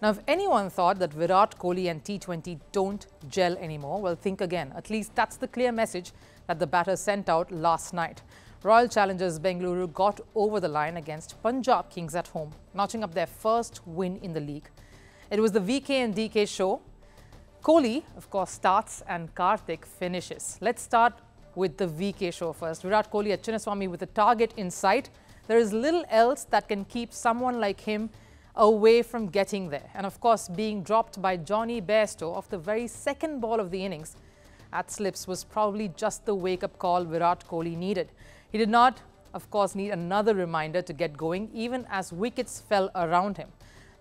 Now, if anyone thought that Virat Kohli and T20 don't gel anymore, well, think again. At least that's the clear message that the batter sent out last night. Royal Challengers Bengaluru got over the line against Punjab Kings at home, notching up their first win in the league. It was the VK and DK show. Kohli, of course, starts and Karthik finishes. Let's start with the VK show first. Virat Kohli at Chinnaswamy with a target in sight. There is little else that can keep someone like him away from getting there. And of course, being dropped by Johnny Bairstow off the very second ball of the innings at slips was probably just the wake-up call Virat Kohli needed. He did not, of course, need another reminder to get going, even as wickets fell around him.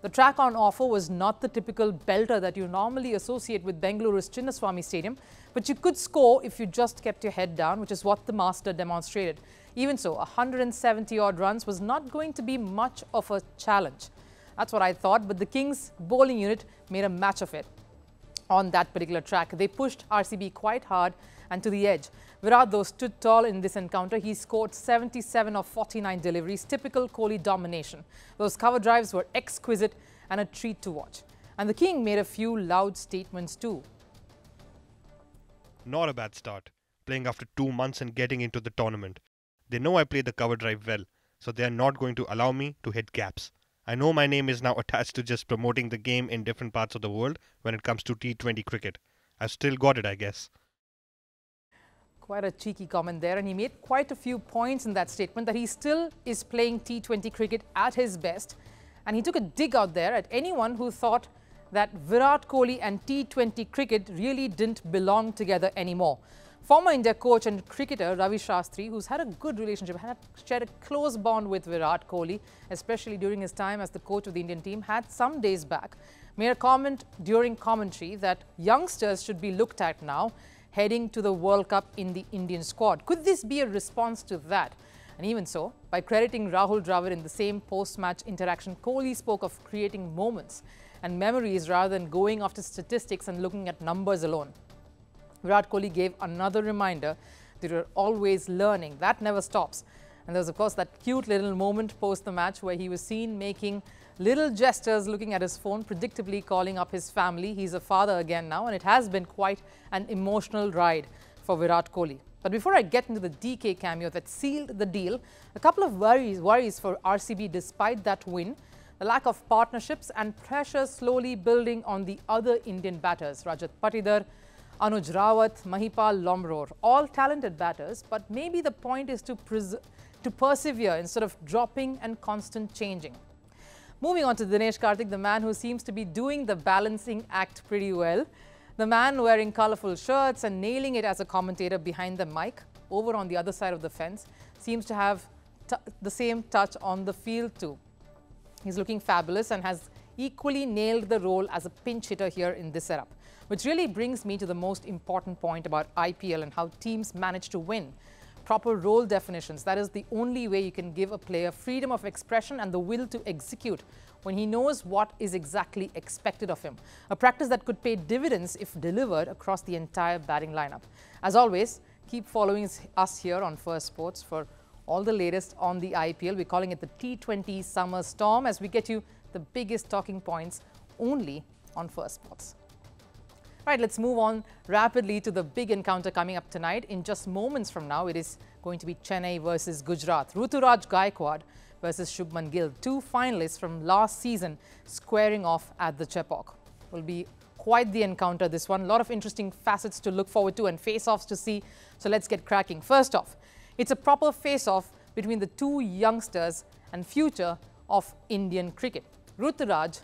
The track on offer was not the typical belter that you normally associate with Bengaluru's Chinnaswamy Stadium, but you could score if you just kept your head down, which is what the master demonstrated. Even so, 170-odd runs was not going to be much of a challenge. That's what I thought, but the Kings bowling unit made a match of it on that particular track. They pushed RCB quite hard and to the edge. Virat, though, stood tall in this encounter. He scored 77 of 49 deliveries, typical Kohli domination. Those cover drives were exquisite and a treat to watch. And the King made a few loud statements too. Not a bad start, playing after 2 months and getting into the tournament. They know I play the cover drive well, so they are not going to allow me to hit gaps. I know my name is now attached to just promoting the game in different parts of the world when it comes to T20 cricket. I've still got it, I guess. Quite a cheeky comment there, and he made quite a few points in that statement that he still is playing T20 cricket at his best. And he took a dig out there at anyone who thought that Virat Kohli and T20 cricket really didn't belong together anymore. Former India coach and cricketer Ravi Shastri, who's had a good relationship, had shared a close bond with Virat Kohli, especially during his time as the coach of the Indian team, had some days back made a comment during commentary that youngsters should be looked at now heading to the World Cup in the Indian squad. Could this be a response to that? And even so, by crediting Rahul Dravid in the same post-match interaction, Kohli spoke of creating moments and memories rather than going after statistics and looking at numbers alone. Virat Kohli gave another reminder that you're always learning. That never stops. And there's, of course, that cute little moment post the match where he was seen making little gestures, looking at his phone, predictably calling up his family. He's a father again now, and it has been quite an emotional ride for Virat Kohli. But before I get into the DK cameo that sealed the deal, a couple of worries for RCB despite that win. The lack of partnerships and pressure slowly building on the other Indian batters. Rajat Patidar, Anuj Rawat, Mahipal Lomror, all talented batters, but maybe the point is to persevere instead of dropping and constant changing. Moving on to Dinesh Karthik, the man who seems to be doing the balancing act pretty well. The man wearing colourful shirts and nailing it as a commentator behind the mic, over on the other side of the fence, seems to have the same touch on the field too. He's looking fabulous and has equally nailed the role as a pinch hitter here in this setup. Which really brings me to the most important point about IPL and how teams manage to win. Proper role definitions. That is the only way you can give a player freedom of expression and the will to execute when he knows what is exactly expected of him. A practice that could pay dividends if delivered across the entire batting lineup. As always, keep following us here on Firstpost for all the latest on the IPL. We're calling it the T20 Summer Storm as we get you the biggest talking points only on Firstpost. Right, let's move on rapidly to the big encounter coming up tonight. In just moments from now, it is going to be Chennai versus Gujarat. Ruturaj Gaikwad versus Shubman Gill, two finalists from last season squaring off at the Chepauk. Will be quite the encounter, this one. A lot of interesting facets to look forward to and face-offs to see. So let's get cracking. First off, it's a proper face-off between the two youngsters and future of Indian cricket. Ruturaj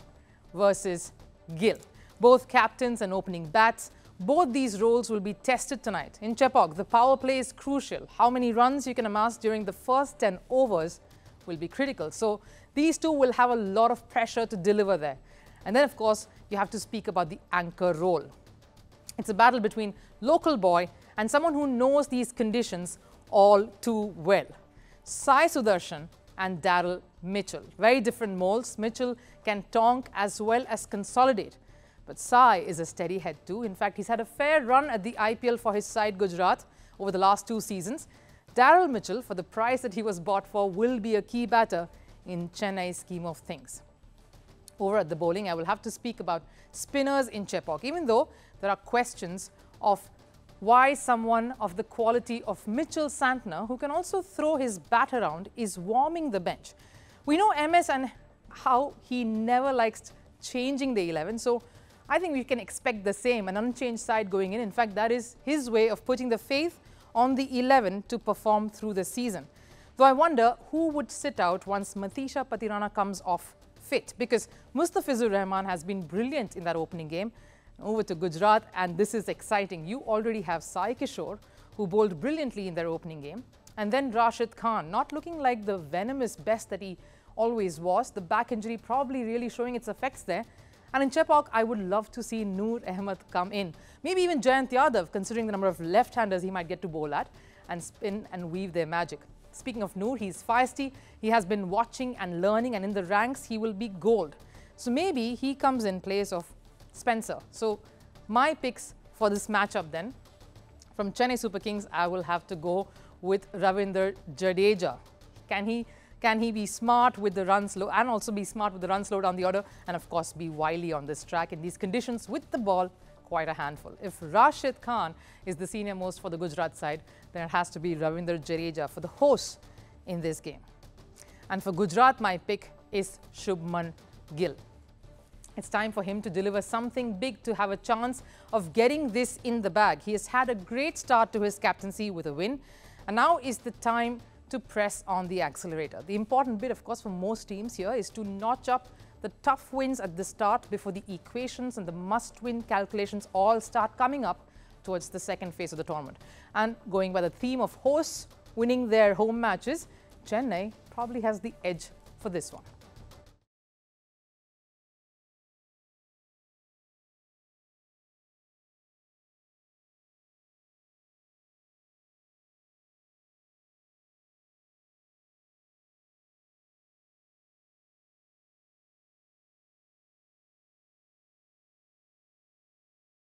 versus Gill. Both captains and opening bats. Both these roles will be tested tonight. In Chepauk, the power play is crucial. How many runs you can amass during the first 10 overs will be critical. So these two will have a lot of pressure to deliver there. And then, of course, you have to speak about the anchor role. It's a battle between local boy and someone who knows these conditions all too well. Sai Sudarshan and Daryl Mitchell. Very different molds. Mitchell can tonk as well as consolidate. But Sai is a steady head too. In fact, he's had a fair run at the IPL for his side Gujarat over the last 2 seasons. Daryl Mitchell, for the price that he was bought for, will be a key batter in Chennai's scheme of things. Over at the bowling, I will have to speak about spinners in Chepauk, even though there are questions of why someone of the quality of Mitchell Santner, who can also throw his bat around, is warming the bench. We know MS and how he never likes changing the 11, so I think we can expect the same, an unchanged side going in. In fact, that is his way of putting the faith on the 11 to perform through the season. Though I wonder who would sit out once Matisha Patirana comes off fit, because Mustafizur Rahman has been brilliant in that opening game. Over to Gujarat, and this is exciting. You already have Sai Kishore, who bowled brilliantly in their opening game, and then Rashid Khan, not looking like the venomous best that he always was. The back injury probably really showing its effects there. And in Chepauk, I would love to see Noor Ahmed come in. Maybe even Jayant Yadav, considering the number of left-handers he might get to bowl at and spin and weave their magic. Speaking of Noor, he's feisty. He has been watching and learning, and in the ranks, he will be gold. So maybe he comes in place of Spencer. So my picks for this matchup then, from Chennai Super Kings, I will have to go with Ravindra Jadeja. Can he be smart with the runs low and also be smart with the runs low down the order, and of course be wily on this track in these conditions with the ball? Quite a handful. If Rashid Khan is the senior most for the Gujarat side, then it has to be Ravindra Jadeja for the host in this game. And for Gujarat, my pick is Shubman Gill. It's time for him to deliver something big to have a chance of getting this in the bag. He has had a great start to his captaincy with a win, and now is the time to press on the accelerator. The important bit, of course, for most teams here is to notch up the tough wins at the start before the equations and the must-win calculations all start coming up towards the second phase of the tournament. And going by the theme of hosts winning their home matches, Chennai probably has the edge for this one.